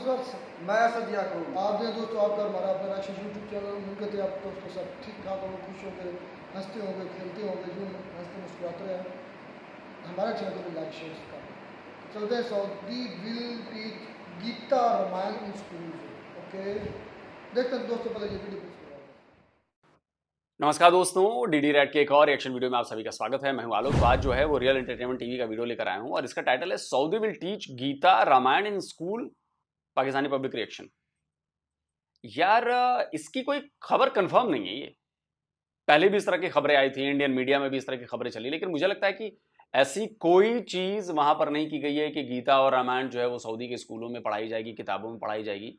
Sir मैं असद याकूब आप दें दोस्तों आपका हमारा अपना राशि यूट्यूब चैनल उम्मीद करते हैं आप दोस्तों सब ठीक ठाक होंगे, खुश होंगे, हंसते होंगे, खेलते होंगे, जो हंसते मुस्कुराते हैं। हमारा चैनल को भी लाइक शेयर करें। चलते हैं Saudi will teach Gita Ramayana in school. Okay देखते हैं दोस्तों, पहले ये वीडियो। नमस्कार दोस्तों, डीडी रेड के एक और रिएक्शन वीडियो में आप सभी का स्वागत है। मैं हूं आलोक। आज जो है वो रियल एंटरटेनमेंट टीवी का वीडियो लेकर आया हूं और इसका टाइटल है Saudi will teach Gita Ramayana in school Pakistani public reaction. यार इसकी कोई खबर कंफर्म नहीं है। ये पहले भी इस तरह की खबरें आई थी, इंडियन मीडिया में भी इस तरह की खबरें चली, लेकिन मुझे लगता है कि ऐसी कोई चीज वहां पर नहीं की गई है कि गीता और रामायण जो है वो सऊदी के स्कूलों में पढ़ाई जाएगी, किताबों में पढ़ाई जाएगी।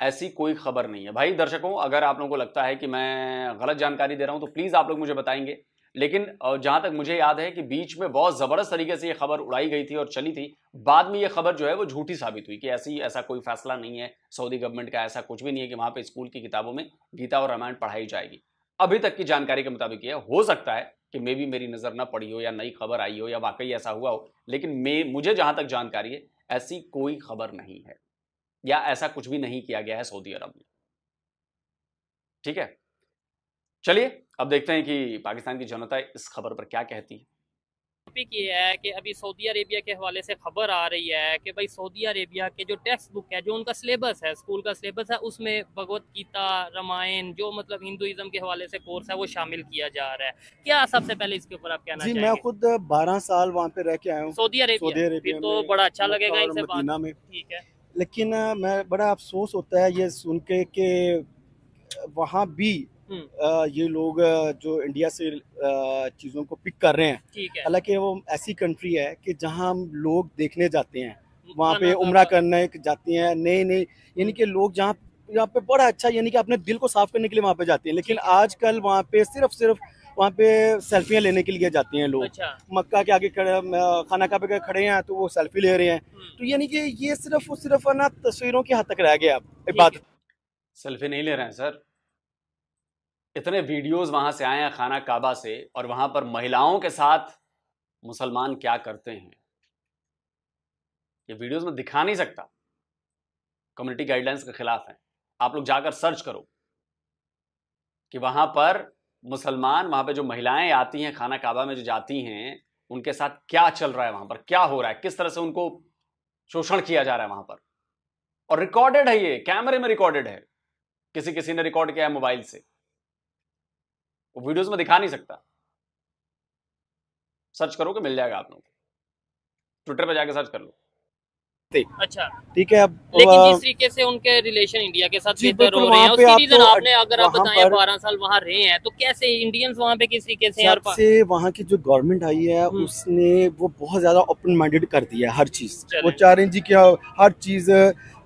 ऐसी कोई खबर नहीं है। भाई दर्शकों, अगर आप लोगों को लगता है कि मैं गलत जानकारी दे रहा हूं तो प्लीज आप लोग मुझे बताएंगे। लेकिन जहां तक मुझे याद है कि बीच में बहुत जबरदस्त तरीके से ये खबर उड़ाई गई थी और चली थी। बाद में ये खबर जो है वो झूठी साबित हुई कि ऐसा कोई फैसला नहीं है सऊदी गवर्नमेंट का, ऐसा कुछ भी नहीं है कि वहां पे स्कूल की किताबों में गीता और रामायण पढ़ाई जाएगी। अभी तक की जानकारी के मुताबिक ये हो सकता है कि मे भी मेरी नजर ना पड़ी हो या नई खबर आई हो या वाकई ऐसा हुआ हो, लेकिन मुझे जहां तक जानकारी है ऐसी कोई खबर नहीं है या ऐसा कुछ भी नहीं किया गया है सऊदी अरब में। ठीक है, चलिए अब देखते हैं कि पाकिस्तान की जनता इस खबर पर क्या कहती है। टॉपिक ये है कि अभी सऊदी अरेबिया के हवाले से खबर आ रही है कि भाई सऊदी अरेबिया के जो टेक्स्ट बुक है, जो उनका सिलेबस है, स्कूल का सिलेबस है, उसमें भगवत गीता रामायण जो मतलब हिंदुइज्म के हवाले से कोर्स है वो शामिल किया जा रहा है। क्या सबसे पहले इसके ऊपर आप कहना चाहेंगे? मैं खुद 12 साल वहाँ पे रह के आया हूँ सऊदी अरेबिया फिर तो बड़ा अच्छा लगेगा इनसे बात में। ठीक है, लेकिन मैं बड़ा अफसोस होता है ये सुन के कि वहाँ भी ये लोग जो इंडिया से चीज़ों को पिक कर रहे हैं। ठीक है, हालांकि वो ऐसी कंट्री है कि जहाँ हम लोग देखने जाते हैं, वहाँ पे उम्रा करने जाते हैं, नए यानी कि लोग जहाँ यहाँ पे बड़ा अच्छा यानी कि अपने दिल को साफ करने के लिए वहाँ पे जाते हैं। लेकिन आजकल वहाँ पे सिर्फ वहाँ पे सेल्फियाँ लेने के लिए जाते हैं लोग। अच्छा। मक्का के आगे खड़े, खाना काबे के खड़े हैं तो वो सेल्फी ले रहे हैं। तो यानी कि ये सिर्फ ना तस्वीरों की हद तक रह गया। इबादत सेल्फी नहीं ले रहे हैं सर, इतने वीडियोस वहां से आए हैं खाना काबा से, और वहां पर महिलाओं के साथ मुसलमान क्या करते हैं ये वीडियोस में दिखा नहीं सकता, कम्युनिटी गाइडलाइंस के खिलाफ है। आप लोग जाकर सर्च करो कि वहां पर मुसलमान, वहां पे जो महिलाएं आती हैं खाना काबा में जो जाती हैं, उनके साथ क्या चल रहा है, वहां पर क्या हो रहा है, किस तरह से उनको शोषण किया जा रहा है वहां पर। और रिकॉर्डेड है, ये कैमरे में रिकॉर्डेड है, किसी ने रिकॉर्ड किया है मोबाइल से, वो वीडियोस में दिखा नहीं सकता। सर्च करो कि मिल जाएगा आप लोगों को, ट्विटर पे जाके सर्च कर लो। अच्छा ठीक है। अब लेकिन जिस तरीके से उनके रिलेशन इंडिया के साथ बेहतर हो रहे हैं, उसकी रीजन आपने अगर आप बताएं 12 साल वहाँ रहे हैं तो कैसे इंडियंस वहाँ पे किस तरीके से वहाँ की जो गवर्नमेंट आई है उसने वो बहुत ज्यादा ओपन माइंडेड कर दिया है हर चीज। वो चाह रहे हैं जी कि हर चीज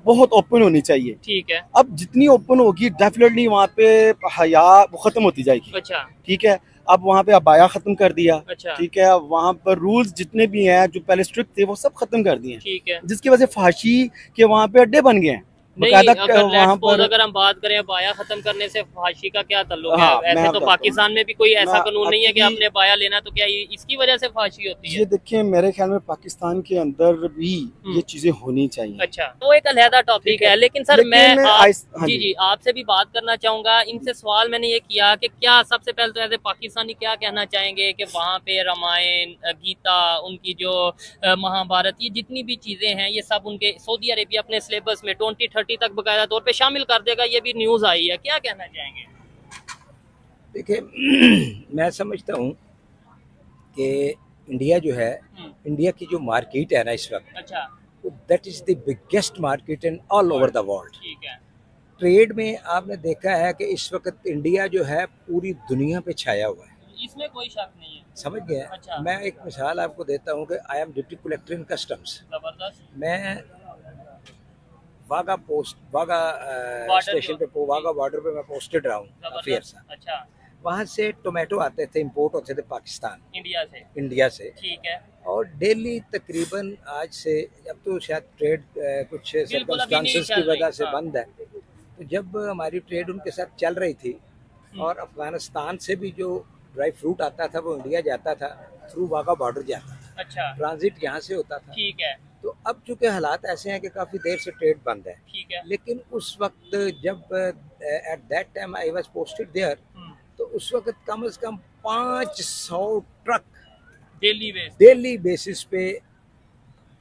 बहुत ओपन होनी चाहिए। ठीक है, अब जितनी ओपन होगी डेफिनेटली वहाँ पे हया खत्म होती जाएगी। अच्छा, ठीक है। अब वहाँ पे अबाया खत्म कर दिया। अच्छा, ठीक है। वहाँ पर रूल्स जितने भी हैं जो पहले स्ट्रिक्ट थे वो सब खत्म कर दिए। ठीक है, जिसकी वजह से फांसी के वहाँ पे अड्डे बन गए हैं। अगर हम बात करें बाया खत्म करने से फांसी का क्या ताल्लुक है? ऐसे तो पाकिस्तान में भी कोई ऐसा कानून नहीं है कि आपने बाया लेना तो क्या इसकी वजह से फांसी होती है? ये देखिए, मेरे ख्याल में पाकिस्तान के अंदर भी ये चीजें होनी चाहिए। अच्छा, तो एक अलहदा टॉपिक है, लेकिन सर मैं जी आपसे भी बात करना चाहूंगा। इनसे सवाल मैंने ये किया कि क्या सबसे पहले तो ऐसे पाकिस्तानी क्या कहना चाहेंगे कि वहाँ पे रामायण, गीता, उनकी जो महाभारत, ये जितनी भी चीजें हैं ये सब उनके सऊदी अरेबिया अपने सिलेबस में 2030 तक बकायदा तौर पे शामिल कर देगा, ये भी न्यूज आई है। क्या कहना चाहेंगे? देखिए मैं समझता हूँ कि इंडिया जो है, इंडिया की जो मार्केट है ना इस वक्त, अच्छा, that is the biggest market in all over the world. ठीक है, ट्रेड में आपने देखा है कि इस वक्त इंडिया जो है पूरी दुनिया पे छाया हुआ है, इसमें कोई शक नहीं है। समझ गए? अच्छा। मैं एक मिसाल आपको देता हूँ कि I am deputy collector in customs. जबरदस्त। मैं वागा स्टेशन पे, वागा बॉर्डर पे मैं पोस्टेड रहा हूँ काफी अर्सा। अच्छा, वहाँ से टोमेटो आते थे, इंपोर्ट होते थे पाकिस्तान, इंडिया से। ठीक है। और डेली तकरीबन आज से, अब तो शायद ट्रेड कुछ सर्कमस्टांसेस की वजह से बंद है, तो जब हमारी ट्रेड उनके साथ चल रही थी और अफगानिस्तान से भी जो ड्राई फ्रूट आता था वो इंडिया जाता था, थ्रू वागा बॉर्डर जाता था। अच्छा, ट्रांजिट यहाँ से होता था। ठीक है। तो अब चूंकि हालात ऐसे हैं कि काफ़ी देर से ट्रेड बंद है, ठीक है, लेकिन उस वक्त जब at that time I was posted there, तो उस वक्त कम से कम 500 ट्रक डेली बेसिस पे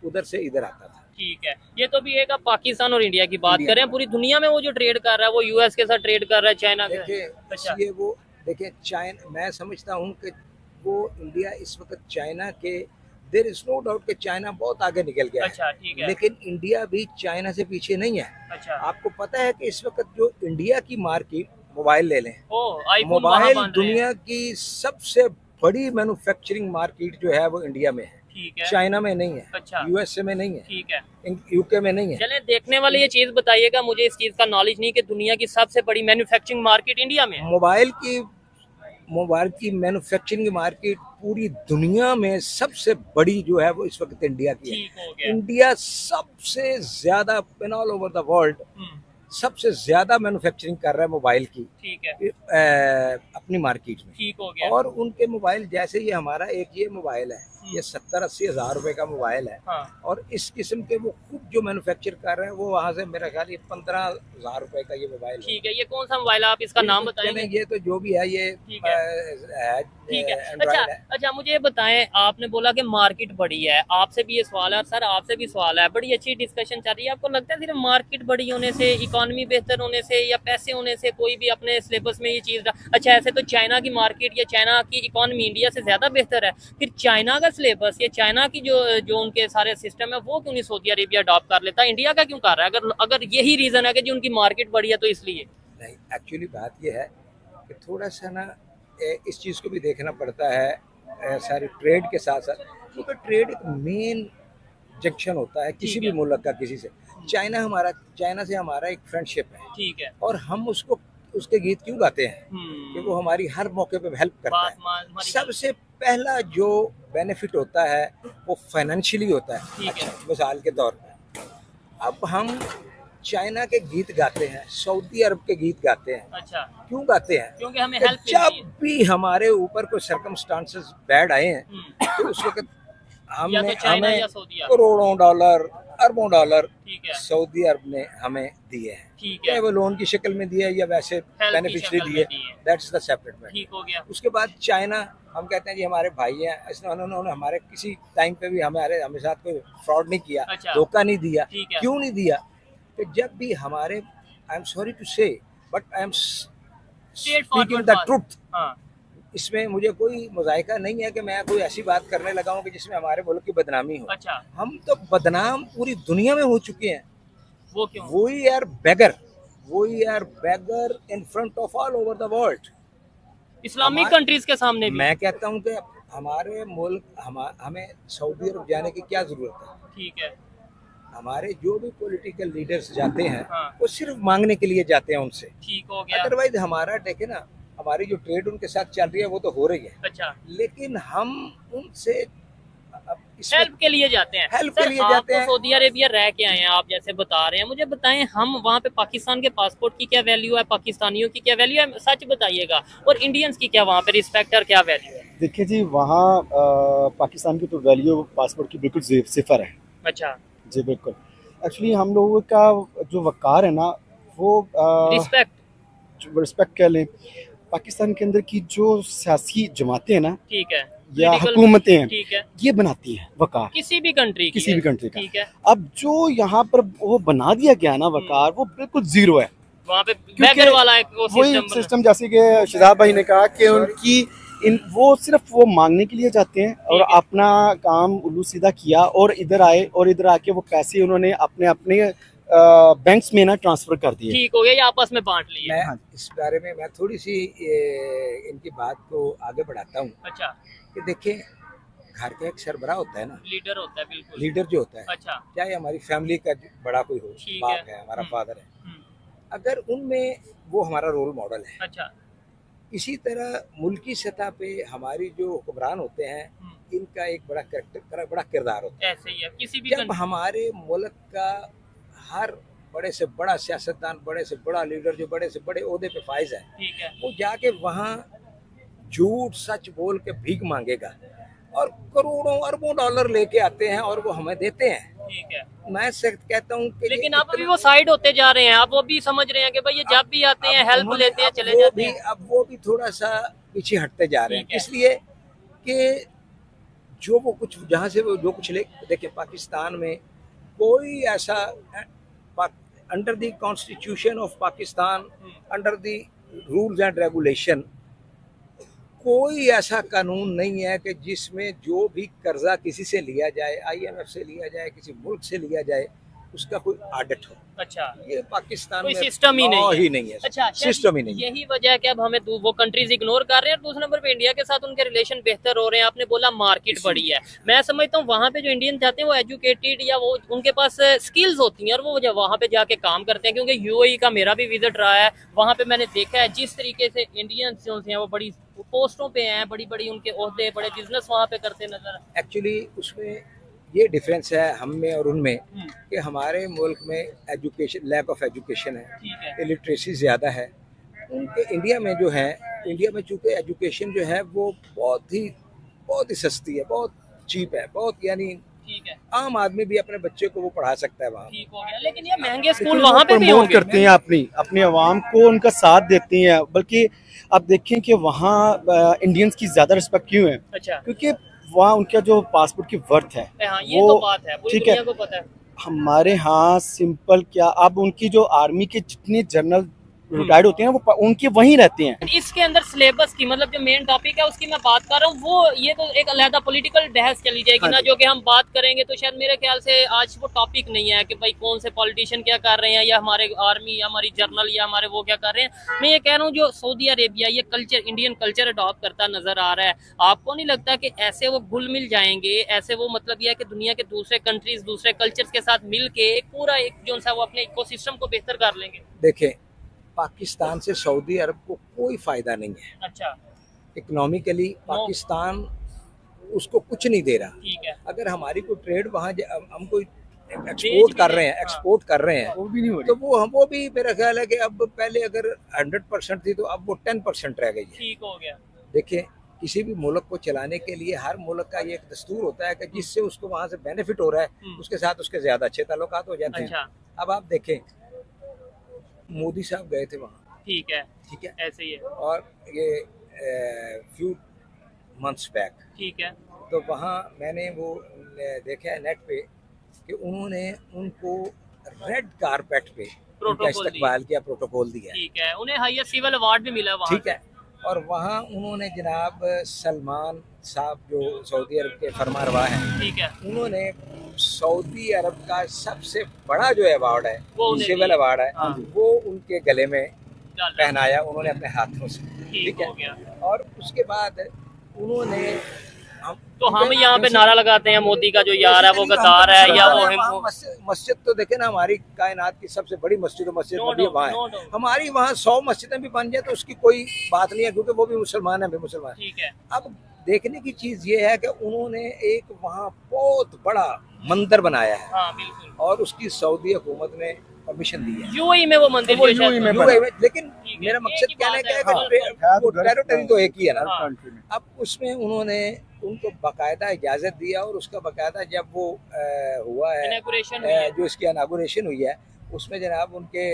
उधर से इधर आता था। ठीक है, ये तो भी एक आप पाकिस्तान और इंडिया की बात करें, पूरी दुनिया में वो जो ट्रेड कर रहा है वो यूएस के साथ ट्रेड कर रहा है, चाइना के। देखिए ये वो देखिए चाइना, मैं समझता हूँ कि वो इंडिया इस वक्त चाइना के, देयर इज नो डाउट कि चाइना बहुत आगे निकल गया अच्छा, ठीक है, लेकिन इंडिया भी चाइना से पीछे नहीं है। अच्छा, आपको पता है कि इस वक्त जो इंडिया की मार्केट, मोबाइल ले लें, मोबाइल दुनिया की सबसे बड़ी मैन्युफैक्चरिंग मार्केट जो है वो इंडिया में है, ठीक है, चाइना में नहीं है, अच्छा, यूएसए में नहीं है, ठीक है, यूके में नहीं है। चले देखने वाले ये चीज बताइएगा, मुझे इस चीज का नॉलेज नहीं कि दुनिया की सबसे बड़ी मैन्युफैक्चरिंग मार्केट इंडिया में है। मोबाइल की मैन्युफैक्चरिंग मार्केट पूरी दुनिया में सबसे बड़ी जो है वो इस वक्त इंडिया की है। इंडिया सबसे ज्यादा ऑल ओवर द वर्ल्ड सबसे ज्यादा मैन्युफैक्चरिंग कर रहा है मोबाइल की, ठीक है, अपनी मार्केट में, ठीक हो गया। और उनके मोबाइल जैसे ये हमारा एक ये मोबाइल है, ये 70-80 हज़ार रुपए का मोबाइल है, हाँ। और इस किस्म के वो खुद जो मैन्युफैक्चर कर रहे हैं वो वहाँ से मेरा ख्याल 15,000 रुपए का ये मोबाइल है। ठीक है, ये कौन सा मोबाइल है, आप इसका नाम बताएंगे? ये तो जो भी है ये ठीक है, ठीक है। अच्छा मुझे ये बताएं, आपने बोला कि मार्केट बड़ी है, आपसे भी ये सवाल है और सर आपसे भी सवाल है, बड़ी अच्छी डिस्कशन चल रही है, आपको लगता है सिर्फ मार्केट बड़ी होने से, इकोनॉमी बेहतर होने से या पैसे होने से कोई भी अपने सिलेबस में ये चीज़, अच्छा ऐसे तो चाइना की मार्केट या चाइना की इकोनॉमी इंडिया से ज़्यादा बेहतर है, फिर चाइना का सिलेबस या चाइना की जो उनके सारे सिस्टम है वो क्यों नहीं सऊदी अरेबिया अडॉप्ट कर लेता, इंडिया का क्यों कर रहा है? अगर यही रीज़न है कि जो उनकी मार्केट बड़ी है तो इसलिए नहीं, एक्चुअली बात ये है कि थोड़ा सा ना इस चीज़ को भी देखना पड़ता है सारी ट्रेड के साथ साथ, क्योंकि ट्रेड एक मेन जंक्शन होता है किसी भी मुल्क का किसी से। चाइना से हमारा एक फ्रेंडशिप है, ठीक है, और हम उसके गीत क्यों गाते हैं कि वो हमारी हर मौके पे हेल्प करता है। सबसे पहला जो बेनिफिट होता है वो फाइनेंशियली होता है। अच्छा, मिसाल के तौर पे अब हम चाइना के गीत गाते हैं, सऊदी अरब के गीत गाते हैं। अच्छा, क्यों गाते हैं? क्योंकि हमें हेल्प जब भी हमारे ऊपर कोई सर्कमस्टांसेस बैड आए हैं तो उस वक्त हमें करोड़ों डॉलर, अरबों डॉलर सऊदी अरब ने हमें दिए हैं, ठीक है, वो लोन की शक्ल में दिए या वैसे बेनिफिशियरी दिए, दैट्स द सेपरेट मैटर। ठीक हो गया। उसके बाद चाइना, हम कहते हैं जी हमारे भाई हैं, उन्होंने हमारे किसी टाइम पे भी हमारे साथ कोई फ्रॉड नहीं किया, धोखा नहीं दिया। क्यों नहीं दिया? तो जब भी हमारे, आई एम सॉरी टू से but I am speaking the truth, इसमें मुझे कोई मुजाहिका नहीं है कि मैं कोई ऐसी बात करने लगा हूँ कि जिसमें हमारे मुल्क की बदनामी हो। अच्छा, हम तो बदनाम पूरी दुनिया में हो चुके हैं। वो क्यों? We are beggar in front of all over the world, Islamic countries के सामने भी। मैं कहता हूँ कि हमारे मुल्क, हमें सऊदी अरब जाने की क्या जरूरत है? ठीक है, हमारे जो भी पॉलिटिकल लीडर्स जाते हैं, हाँ, वो सिर्फ मांगने के लिए जाते हैं उनसे। ठीक हो गया। अदरवाइज हमारा देखे ना, हमारी जो ट्रेड उनके साथ चल रही है वो तो हो रही है। अच्छा, लेकिन हम उनसे हेल्प के लिए जाते हैं, हेल्प के लिए जाते हैं। सऊदी अरेबिया रह के आए हैं, आप जैसे बता रहे हैं, मुझे बताएं हम वहाँ पे पाकिस्तान के पासपोर्ट की क्या वैल्यू है, पाकिस्तानियों की क्या वैल्यू है, सच बताइएगा, और इंडियंस की क्या वहाँ पे रिस्पेक्ट और क्या वैल्यू है? देखिए जी, वहाँ पाकिस्तान की तो वैल्यू पासपोर्ट की बिल्कुल सिफर है। अच्छा जी, बिल्कुल। एक्चुअली हम लोगों का जो वक़ार है ना, वो रिस्पेक्ट कह लें, पाकिस्तान के अंदर की जो सियासी जमातें हैं ना, ठीक है, या हुकूमतें हैं, ठीक है, ये बनाती हैं वक़ार किसी भी कंट्री का। ठीक है, अब जो यहाँ पर वो बना दिया गया ना वक़ार, वो बिल्कुल जीरो है। वहाँ पे बैगर वाला वही सिस्टम, जैसे कि शहजाद भाई ने कहा कि उनकी वो सिर्फ वो मांगने के लिए जाते हैं और अपना काम उल्लू सीधा किया और इधर आए और इधर आके वो पैसे उन्होंने अपने बैंक्स में ना ट्रांसफर कर दिए। ठीक हो गया, ये आपस में बांट लिए। मैं इस बारे में मैं थोड़ी सी इनकी बात को आगे बढ़ाता हूँ। अच्छा, कि देखिए, घर का एक सरबराह होता है ना, लीडर होता है, बिल्कुल लीडर जो होता है। अच्छा, चाहे हमारी फैमिली का बड़ा कोई हो, बाप है, हमारा फादर है, अगर उनमें वो हमारा रोल मॉडल है। अच्छा, इसी तरह मुल्की सतह पे हमारी जो हुक्मरान होते हैं, इनका एक बड़ा किरदार होता है। ऐसे ही है, किसी भी जब हमारे मुल्क का हर बड़े से बड़ा सियासतदान, बड़े से बड़ा लीडर जो बड़े से बड़े ओहदे पे फाइज है, ठीक है, वो जाके वहाँ झूठ सच बोल के भीख मांगेगा और करोड़ों अरबों डॉलर लेके आते हैं और वो हमें देते हैं। ठीक है, मैं कहता हूँ कि लेकिन अब भी वो साइड होते जा रहे हैं, आप वो भी समझ रहे हैं कि भाई ये जब भी आते हैं हेल्प लेते हैं चले जाते हैं। अब वो भी थोड़ा सा पीछे हटते जा रहे हैं, इसलिए कि जो वो कुछ जहाँ से वो जो कुछ देखिए पाकिस्तान में कोई ऐसा under the constitution of Pakistan, under the rules and regulation, कोई ऐसा कानून नहीं है कि जिसमें जो भी कर्जा किसी से लिया जाए, IMF से लिया जाए, किसी मुल्क से लिया जाए, उसका कोई ऑडिट हो। अच्छा, ये पाकिस्तान कोई में सिस्टम ही नहीं है। अच्छा, सिस्टम ही नहीं। यही वजह है कि अब हमें वो कंट्रीज इग्नोर कर रहे हैं, दूसरे नंबर पे इंडिया के साथ उनके रिलेशन बेहतर हो रहे हैं। आपने बोला मार्केट बड़ी है, मैं समझता हूँ वहाँ पे जो इंडियन जाते हैं वो एजुकेटेड या वो उनके पास स्किल्स होती हैं और वो वहाँ पे जाके काम करते हैं। क्योंकि UAE का मेरा भी विजिट रहा है, वहाँ पे मैंने देखा है जिस तरीके से इंडियन जो हैं वो बड़ी पोस्टों पे हैं, बड़ी बड़ी उनके ओहदे, बड़े बिजनेस वहाँ पे करते नजर। एक्चुअली उसमें ये डिफरेंस है हम में और उनमें कि हमारे मुल्क में एजुकेशन, लैक ऑफ एजुकेशन है, इलिटरेसी ज़्यादा है। उनके इंडिया में जो है, इंडिया में चूँकि एजुकेशन जो है वो बहुत ही सस्ती है, बहुत चीप है, बहुत यानी ठीक है, आम आदमी भी अपने बच्चे को वो पढ़ा सकता है वहाँ। ठीक हो गया, लेकिन ये महंगे स्कूल वहाँ पे भी प्रमोट करते हैं, अपनी आवाम को उनका साथ देती हैं। बल्कि आप देखें कि वहाँ इंडियंस की ज्यादा रिस्पेक्ट क्यों है? अच्छा, क्योंकि वहाँ उनका जो पासपोर्ट की वर्थ है, हाँ, ये तो बात है, पूरी दुनिया को पता है। हमारे यहाँ सिंपल क्या, अब उनकी जो आर्मी के जितने जनरल रिटायर्ड होते हैं वो उनके वहीं रहते हैं। इसके अंदर सिलेबस की मतलब जो मेन टॉपिक है उसकी मैं बात कर रहा हूँ, वो ये तो एक अलग पॉलिटिकल बहस चली जाएगी ना, जो कि हम बात करेंगे तो शायद मेरे ख्याल से आज वो टॉपिक नहीं है कि भाई कौन से पॉलिटिशियन क्या कर रहे हैं या हमारे आर्मी या हमारी जर्नल या हमारे वो क्या कर रहे हैं। मैं ये कह रहा हूँ जो सऊदी अरेबिया ये कल्चर, इंडियन कल्चर अडॉप्ट करता नजर आ रहा है, आपको नहीं लगता कि ऐसे वो घुल मिल जाएंगे, ऐसे वो मतलब यह है कि दुनिया के दूसरे कंट्रीज, दूसरे कल्चर्स के साथ मिल के पूरा एक जो सा वो अपने इकोसिस्टम को बेहतर कर लेंगे? देखें, पाकिस्तान से सऊदी अरब को कोई फायदा नहीं है। अच्छा, इकोनॉमिकली पाकिस्तान उसको कुछ नहीं दे रहा। ठीक है, अगर हमारी कोई ट्रेड वहाँ हम कोई एक्सपोर्ट कर रहे हैं, वो भी नहीं हो रही। तो वो भी मेरा ख्याल है कि अब पहले अगर 100% थी तो अब वो 10% रह गई है। ठीक हो गया। देखिए, किसी भी मुल्क को चलाने के लिए हर मुल्क का ये एक दस्तूर होता है कि जिससे उसको वहाँ से बेनिफिट हो रहा है उसके साथ उसके ज्यादा अच्छे ताल्लुकात हो जाते हैं। अब आप देखें, मोदी साहब गए थे वहाँ, ठीक है, ऐसे ही है, और ये फ्यू मंथ्स बैक, ठीक है, तो वहाँ मैंने वो देखा है नेट पे कि उन्होंने उनको रेड कारपेट पे उनका इस्तकबाल किया, प्रोटोकॉल दिया, ठीक है, उन्हें हाईएस्ट सिविल अवार्ड भी मिला वहाँ, ठीक है। और वहाँ उन्होंने जनाब सलमान साहब जो सऊदी अरब के फरमारवा हैं, ठीक है, उन्होंने सऊदी अरब का सबसे बड़ा जो अवार्ड है, सिविल अवार्ड है, वो उनके गले में पहनाया उन्होंने अपने हाथों से, ठीक है। और उसके बाद उन्होंने हम यहाँ पे नारा लगाते हैं मोदी का जो यार है वो गद्दार है या वो मस्जिद तो देखे ना, हमारी कायनात की सबसे बड़ी मस्जिद नबी वहाँ है। हमारी वहाँ 100 मस्जिदें भी बन जाए तो उसकी कोई बात नहीं है, क्योंकि वो भी मुसलमान है, मुसलमान, ठीक है। अब देखने की चीज ये है कि उन्होंने एक वहाँ बहुत बड़ा मंदिर बनाया है, हाँ, बिल्कुल, और उसकी सऊदी हुकूमत ने परमिशन दी है। यूएई में वो मंदिर, लेकिन मेरा मकसद कहने का है कि टेरिटरी तो एक ही है ना। अब उसमें उन्होंने उनको बाकायदा इजाजत दिया, और उसका बाकायदा जब वो हुआ है, जो इसकी इनागुरेशन हुई है, उसमें जनाब उनके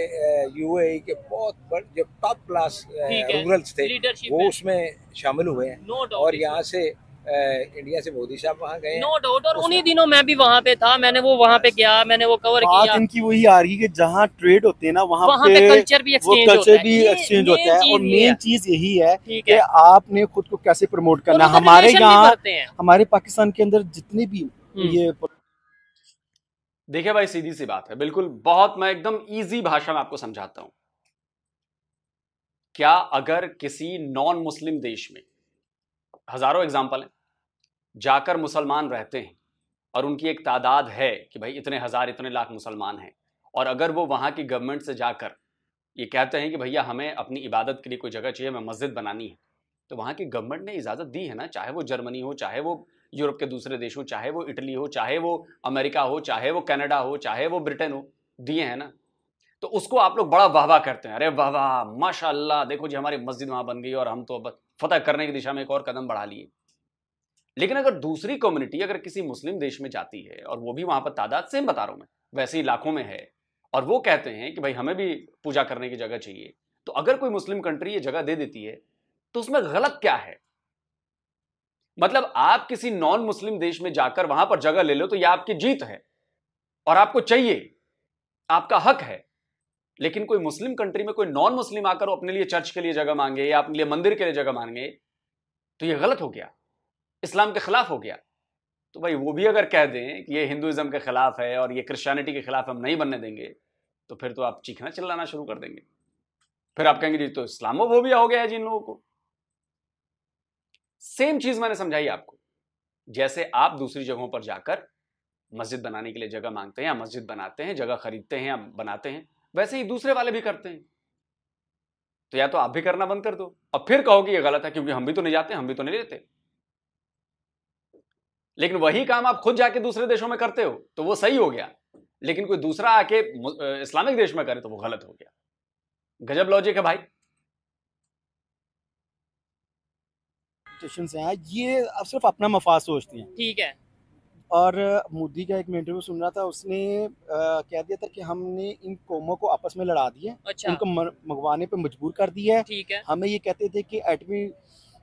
UAE के बहुत बड़े जो टॉप क्लास रूरल्स थे वो उसमें शामिल हुए हैं, और यहाँ से इंडिया से मोदी साहब वहाँ गए, नो डाउट। और उन्हीं दिनों मैं भी वहाँ पे था, मैंने वो वहाँ पे गया, मैंने वो कवर किया। इनकी वही आ रही है कि जहाँ ट्रेड होते हैं ना वहाँ पे कल्चर भी एक्सचेंज होता है, और मेन चीज यही है कि आपने खुद को कैसे प्रमोट करना। हमारे यहाँ, हमारे पाकिस्तान के अंदर जितने भी ये, देखिए भाई, सीधी सी बात है, बिल्कुल, बहुत मैं एकदम इजी भाषा में आपको समझाता हूं। क्या अगर किसी नॉन मुस्लिम देश में, हजारों एग्जाम्पल हैं, जाकर मुसलमान रहते हैं और उनकी एक तादाद है कि भाई इतने हजार इतने लाख मुसलमान हैं, और अगर वो वहां की गवर्नमेंट से जाकर ये कहते हैं कि भैया हमें अपनी इबादत के लिए कोई जगह चाहिए, हमें मस्जिद बनानी है, तो वहां की गवर्नमेंट ने इजाजत दी है ना, चाहे वो जर्मनी हो, चाहे वो यूरोप के दूसरे देश हो, चाहे वो इटली हो, चाहे वो अमेरिका हो, चाहे वो कनाडा हो, चाहे वो ब्रिटेन हो, दिए हैं ना। तो उसको आप लोग बड़ा वाह वाह करते हैं, अरे वाह वाह माशाअल्लाह, देखो जी हमारी मस्जिद वहां बन गई और हम तो अब फतह करने की दिशा में एक और कदम बढ़ा लिए। लेकिन अगर दूसरी कम्युनिटी अगर किसी मुस्लिम देश में जाती है और वो भी वहां पर तादाद सेम बता रहा हूं मैं, वैसे ही लाखों में है, और वो कहते हैं कि भाई हमें भी पूजा करने की जगह चाहिए, तो अगर कोई मुस्लिम कंट्री ये जगह दे देती है तो उसमें गलत क्या है? मतलब आप किसी नॉन मुस्लिम देश में जाकर वहां पर जगह ले लो तो यह आपकी जीत है और आपको चाहिए, आपका हक है। लेकिन कोई मुस्लिम कंट्री में कोई नॉन मुस्लिम आकर अपने लिए चर्च के लिए जगह मांगे या अपने लिए मंदिर के लिए जगह मांगे तो यह गलत हो गया, इस्लाम के खिलाफ हो गया। तो भाई वो भी अगर कह दें कि ये हिंदुइज्म के खिलाफ है और ये क्रिश्चियनिटी के खिलाफ हम नहीं बनने देंगे, तो फिर तो आप चीखना चिल्लाना शुरू कर देंगे। फिर आप कहेंगे जी तो इस्लामोफोबिया हो गया है जिन लोगों को। सेम चीज मैंने समझाई आपको। जैसे आप दूसरी जगहों पर जाकर मस्जिद बनाने के लिए जगह मांगते हैं या मस्जिद बनाते हैं, जगह खरीदते हैं या बनाते हैं, वैसे ही दूसरे वाले भी करते हैं। तो या तो आप भी करना बंद कर दो और फिर कहो कि ये गलत है क्योंकि हम भी तो नहीं जाते, हम भी तो नहीं लेते। लेकिन वही काम आप खुद जाके दूसरे देशों में करते हो तो वो सही हो गया, लेकिन कोई दूसरा आके इस्लामिक देश में करे तो वो गलत हो गया। गजब लॉजिक है भाई। ये अब सिर्फ अपना मफाद सोचती हैं। ठीक है। और मोदी का एक इंटरव्यू सुन रहा था, उसने कह दिया था कि हमने इन कौमों को आपस में लड़ा दिया, अच्छा। उनको मंगवाने पे मजबूर कर दिया है। ठीक है। हमें ये कहते थे कि एटमी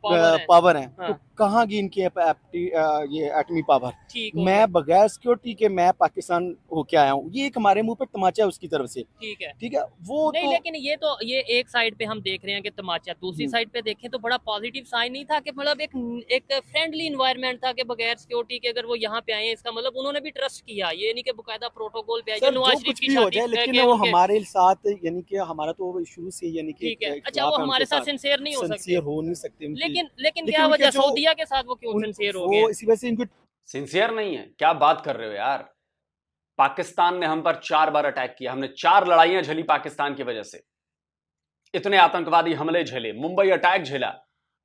पावर है, हाँ। तो कहाँ गई इनकी ये एटमी पावर? ठीक। मैं बगैर सिक्योरिटी के मैं पाकिस्तान होके आया हूँ, ये एक हमारे मुंह पे तमाचा है उसकी तरफ से। ठीक है। ठीक है वो नहीं, तो लेकिन ये एक साइड पे हम देख रहे हैं कि तमाचा, दूसरी साइड पे देखें तो बड़ा पॉजिटिव साइन नहीं था कि मतलब एक फ्रेंडली इन्वायरमेंट था कि बगैर सिक्योरिटी के अगर वो यहाँ पे आए, इसका मतलब उन्होंने भी ट्रस्ट किया, ये नहीं कि बकायदा प्रोटोकॉल पे आए। नवाज शरीफ की शादी, लेकिन वो हमारे साथ यानी कि हमारा तो शुरू से यानी कि ठीक है। अच्छा, वो हमारे साथ सिंसियर नहीं हो सकते। लेकिन क्या वजह सऊदीया के साथ वो क्यों सिंसियर हो गए? इसी वजह से इनको सिंसियर नहीं है। क्या बात कर रहे हो यार? पाकिस्तान ने हम पर 4 बार अटैक किया, हमने 4 लड़ाइयां झेली पाकिस्तान की वजह से, इतने आतंकवादी हमले झेले, मुंबई अटैक झेला,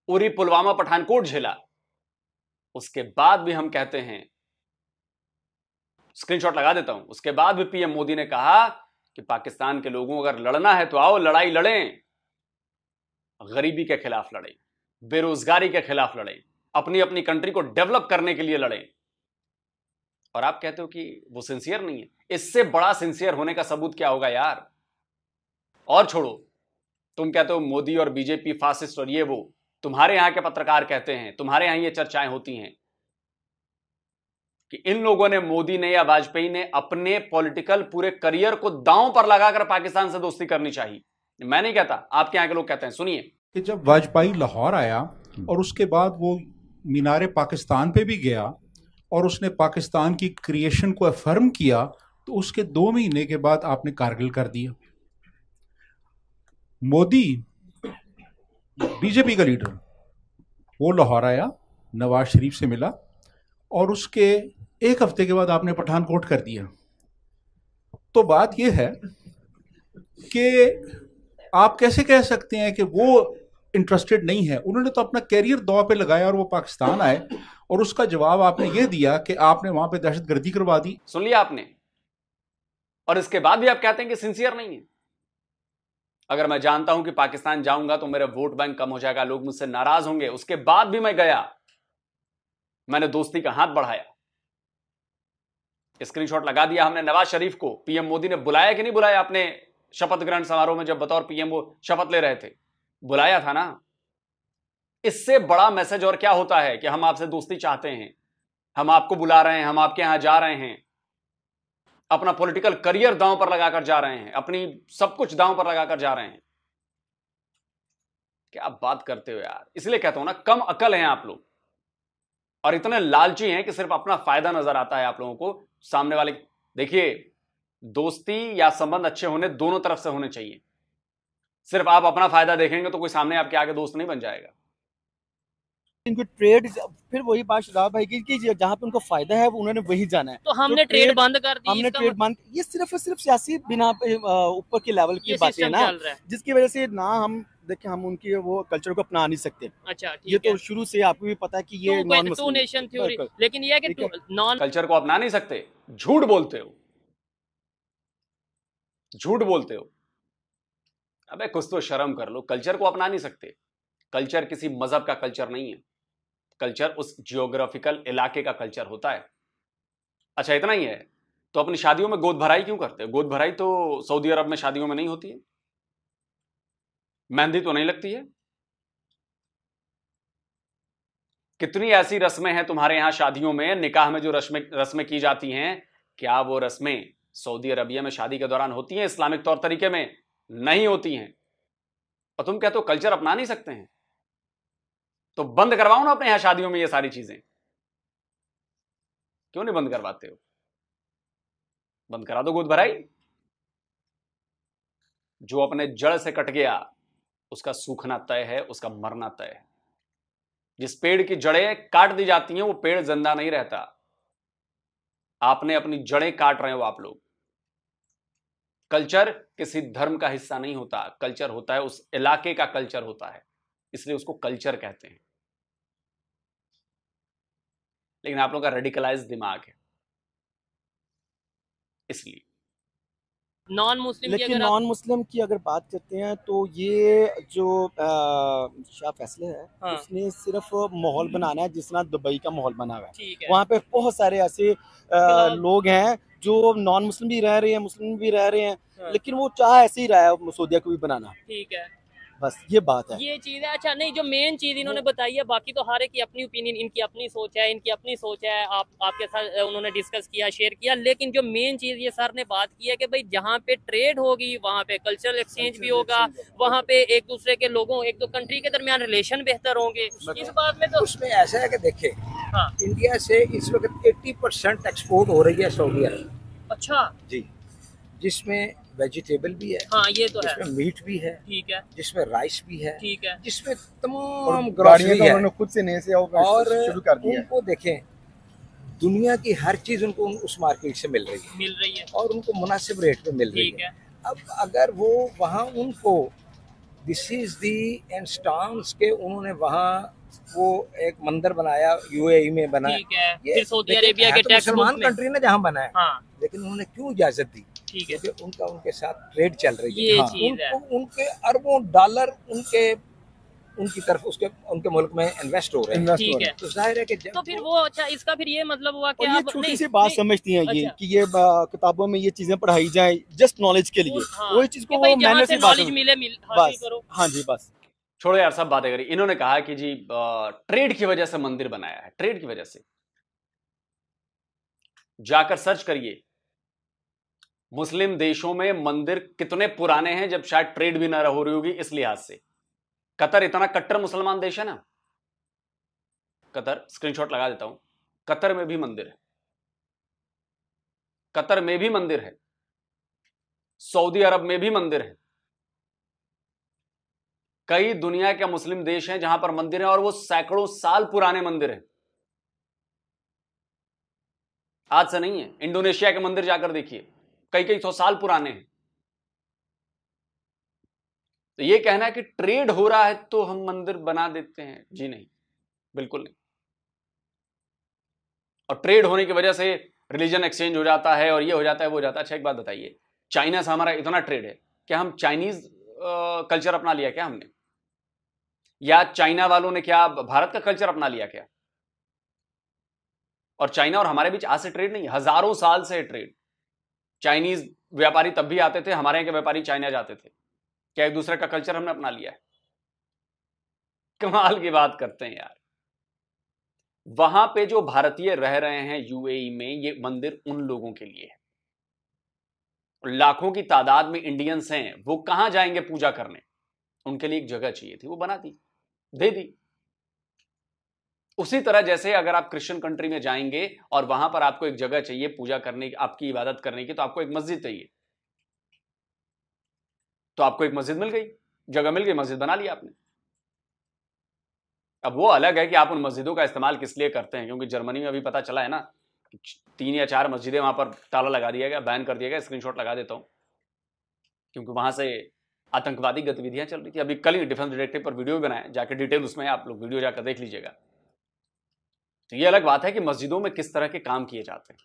उरी पुलवामा पठानकोट झेला। उसके बाद भी हम कहते हैं, स्क्रीनशॉट लगा देता हूं, उसके बाद भी पीएम मोदी ने कहा कि पाकिस्तान के लोगों को अगर लड़ना है तो आओ लड़ाई लड़ें, गरीबी के खिलाफ लड़ें, बेरोजगारी के खिलाफ लड़ें, अपनी अपनी कंट्री को डेवलप करने के लिए लड़ें। और आप कहते हो कि वो सिंसियर नहीं है। इससे बड़ा सिंसियर होने का सबूत क्या होगा यार? और छोड़ो, तुम कहते हो मोदी और बीजेपी फासिस्ट और ये वो, तुम्हारे यहां के पत्रकार कहते हैं, तुम्हारे यहां ये चर्चाएं होती हैं कि इन लोगों ने, मोदी ने या वाजपेयी ने अपने पॉलिटिकल पूरे करियर को दांव पर लगाकर पाकिस्तान से दोस्ती करनी चाहिए। मैं नहीं कहता, आपके यहां के लोग कहते हैं। सुनिए कि जब वाजपेयी लाहौर आया और उसके बाद वो मीनारे पाकिस्तान पे भी गया और उसने पाकिस्तान की क्रिएशन को अफर्म किया, तो उसके 2 महीने के बाद आपने कारगिल कर दिया। मोदी बीजेपी का लीडर, वो लाहौर आया, नवाज शरीफ से मिला और उसके 1 हफ्ते के बाद आपने पठानकोट कर दिया। तो बात यह है कि आप कैसे कह सकते हैं कि वो इंटरेस्टेड नहीं है? उन्होंने तो अपना कैरियर दांव पे लगाया और वो पाकिस्तान आए और उसका जवाब आपने ये दिया कि आपने वहां पे दहशतगर्दी करवा दी। सुन लिया आपने? और इसके बाद भी आप कहते हैं कि सिंसियर नहीं है। अगर मैं जानता हूं कि पाकिस्तान जाऊंगा तो मेरा वोट बैंक कम हो जाएगा, लोग मुझसे नाराज होंगे, उसके बाद भी मैं गया, मैंने दोस्ती का हाथ बढ़ाया। स्क्रीनशॉट लगा दिया हमने नवाज शरीफ को। पीएम मोदी ने बुलाया कि नहीं बुलाया अपने शपथ ग्रहण समारोह में, जब बतौर पीएम वो शपथ ले रहे थे? बुलाया था ना। इससे बड़ा मैसेज और क्या होता है कि हम आपसे दोस्ती चाहते हैं, हम आपको बुला रहे हैं, हम आपके यहां जा रहे हैं, अपना पॉलिटिकल करियर दांव पर लगाकर जा रहे हैं, अपनी सब कुछ दांव पर लगाकर जा रहे हैं। क्या बात करते हो यार? इसलिए कहता हूं ना, कम अकल हैं आप लोग और इतने लालची हैं कि सिर्फ अपना फायदा नजर आता है आप लोगों को। सामने वाले, देखिए, दोस्ती या संबंध अच्छे होने दोनों तरफ से होने चाहिए। सिर्फ आप अपना फायदा देखेंगे तो कोई सामने आपके आगे दोस्त नहीं बन जाएगा। इनको ट्रेड, फिर वही बात शादाब भाई की जहाँ पे उनको फायदा है वो उन्होंने वही जाना है। तो हमने ट्रेड बंद कर दी, हमने ट्रेड बंद, ये सिर्फ सियासी बिना ऊपर के लेवल की बातें ना, जिसकी वजह से ना हम देखिए हम उनकी वो कल्चर को अपना नहीं सकते। अच्छा, ये तो शुरू से आपको भी पता है कि ये टू नेशन थ्योरी, लेकिन ये है कि नॉन कल्चर को अपना नहीं सकते। झूठ बोलते हो, झूठ बोलते हो। अबे कुछ तो शर्म कर लो। कल्चर को अपना नहीं सकते। कल्चर किसी मजहब का कल्चर नहीं है। कल्चर उस जियोग्राफिकल इलाके का कल्चर होता है। अच्छा, इतना ही है तो अपनी शादियों में गोद भराई क्यों करते हैं? गोद भराई तो सऊदी अरब में शादियों में नहीं होती है, मेहंदी तो नहीं लगती है। कितनी ऐसी रस्में हैं तुम्हारे यहां शादियों में, निकाह में जो रस्में की जाती हैं, क्या वो रस्में सऊदी अरबिया में शादी के दौरान होती हैं? इस्लामिक तौर तरीके में नहीं होती हैं। और तुम कहते हो कल्चर अपना नहीं सकते हैं, तो बंद करवाओ ना अपने यहां शादियों में ये सारी चीजें। क्यों नहीं बंद करवाते हो? बंद करा दो गोद भराई। जो अपने जड़ से कट गया उसका सूखना तय है, उसका मरना तय है। जिस पेड़ की जड़ें काट दी जाती हैं वो पेड़ जिंदा नहीं रहता। आपने अपनी जड़ें काट रहे हो आप लोग। कल्चर किसी धर्म का हिस्सा नहीं होता, कल्चर होता है उस इलाके का कल्चर होता है, इसलिए उसको कल्चर कहते हैं। लेकिन आप लोगों का रेडिकलाइज दिमाग है, इसलिए नॉन मुस्लिम लेकिन नॉन मुस्लिम की अगर बात करते हैं तो ये जो शाह फैसले है, हाँ। उसने सिर्फ माहौल बनाना है जिस तरह दुबई का माहौल बना हुआ है। ठीक है। वहाँ पे बहुत सारे ऐसे लोग हैं जो नॉन मुस्लिम भी रह रहे हैं, मुस्लिम भी रह रहे हैं, हाँ। लेकिन वो चाह ऐसे ही रहा है सऊदीया को भी बनाना। ठीक है, बस ये बात है, ये चीज है। अच्छा, नहीं, जो मेन चीज इन्होंने बताई है, बाकी तो हर एक की अपनी ओपिनियन, इनकी अपनी सोच है, इनकी अपनी सोच है, आपके साथ उन्होंने डिस्कस किया, शेयर किया। लेकिन जो मेन चीज ये सर ने बात की है कि भाई जहाँ पे ट्रेड होगी वहाँ पे कल्चरल एक्सचेंज भी होगा, वहाँ पे एक दूसरे के लोगों, एक दो कंट्री के दरमियान रिलेशन बेहतर होंगे। इस बात में तो उसमें ऐसा है कि देखिए, हाँ। इंडिया से इस वक्त 80% एक्सपोर्ट हो रही है सऊदी अरब। अच्छा जी, जिसमें वेजिटेबल भी है, हाँ, ये तो है, जिसमें मीट भी है, ठीक है, जिसमें राइस भी है, ठीक है, जिसमें तमाम गाड़ियाँ ग्रोसरी तो है। उन्होंने खुद से नए से और शुरू कर दिया है। उनको देखें, दुनिया की हर चीज उनको उस मार्केट से मिल रही है और उनको मुनासिब रेट पे मिल रही ठीक है। है। अब अगर वो वहाँ उनको दिस इज दी इंस्टांस के उन्होंने वहाँ वो एक मंदिर बनाया, यूएई में बना, ठीक है, ये फिर सऊदी देखिए, अरेबिया है के तो टैक्स मुसलमान बुक में, कंट्री ने जहाँ बनाया, हाँ, लेकिन उन्होंने क्यों इजाजत दी? ठीक है, क्योंकि उनका उनके साथ ट्रेड चल रही है। ये हाँ, चीज है। उनके अरबों डॉलर उनकी तरफ उनके मुल्क में इन्वेस्ट हो रहे हैं। ठीक है। तो जाहिर है कि जब तो फिर वो, अच्छा, इसका फिर ये मतलब हुआ कि और ये अब छोटी नहीं, सी बात नहीं, समझती हैं ये अच्छा। कि ये किताबों में ये चीजें पढ़ाई जाएं जस्ट नॉलेज के लिए, हाँ, वही चीज कि को भाई वो जहाँ मैंने से से बात नॉलेज मिले हासिल बस, करो। हाँ जी, बस छोड़ो यार, सब बातें करी। इन्होंने कहा कि जी ट्रेड की वजह से मंदिर बनाया है, ट्रेड की वजह से। जाकर सर्च करिए मुस्लिम देशों में मंदिर कितने पुराने हैं, जब शायद ट्रेड भी ना हो रही होगी इस लिहाज से। कतर इतना कट्टर मुसलमान देश है ना, कतर, स्क्रीनशॉट लगा देता हूं, कतर में भी मंदिर है, कतर में भी मंदिर है, सऊदी अरब में भी मंदिर है। कई दुनिया के मुस्लिम देश हैं जहां पर मंदिर हैं और वो सैकड़ों साल पुराने मंदिर हैं, आज से नहीं है। इंडोनेशिया के मंदिर जाकर देखिए, कई कई 100 साल पुराने हैं। तो ये कहना है कि ट्रेड हो रहा है तो हम मंदिर बना देते हैं, जी नहीं, बिल्कुल नहीं। और ट्रेड होने की वजह से रिलीजन एक्सचेंज हो जाता है और ये हो जाता है, वो हो जाता है। अच्छा, एक बात बताइए, चाइना से हमारा इतना ट्रेड है, क्या हम चाइनीज कल्चर अपना लिया क्या हमने, या चाइना वालों ने क्या भारत का कल्चर अपना लिया क्या? और चाइना और हमारे बीच आज से ट्रेड नहीं, हजारों साल से ट्रेड। चाइनीज व्यापारी तब भी आते थे, हमारे यहाँ के व्यापारी चाइना जाते थे। क्या एक दूसरे का कल्चर हमने अपना लिया है? कमाल की बात करते हैं यार। वहां पे जो भारतीय रह रहे हैं यूएई में, ये मंदिर उन लोगों के लिए है। लाखों की तादाद में इंडियंस हैं, वो कहां जाएंगे पूजा करने? उनके लिए एक जगह चाहिए थी, वो बना दी, दे दी। उसी तरह जैसे अगर आप क्रिश्चियन कंट्री में जाएंगे और वहां पर आपको एक जगह चाहिए पूजा करने की, आपकी इबादत करने की, तो आपको एक मस्जिद चाहिए, तो आपको एक मस्जिद मिल गई, जगह मिल गई, मस्जिद बना लिया आपने। अब वो अलग है कि आप उन मस्जिदों का इस्तेमाल किस लिए करते हैं, क्योंकि जर्मनी में अभी पता चला है ना, 3 या 4 मस्जिदें वहां पर ताला लगा दिया गया, बैन कर दिया गया। स्क्रीनशॉट लगा देता हूं, क्योंकि वहां से आतंकवादी गतिविधियां चल रही थी। अभी कल ही डिफेंस डायरेक्टिव पर वीडियो भी बनाया, जाकर डिटेल उसमें आप लोग वीडियो जाकर देख लीजिएगा। तो ये अलग बात है कि मस्जिदों में किस तरह के काम किए जाते हैं।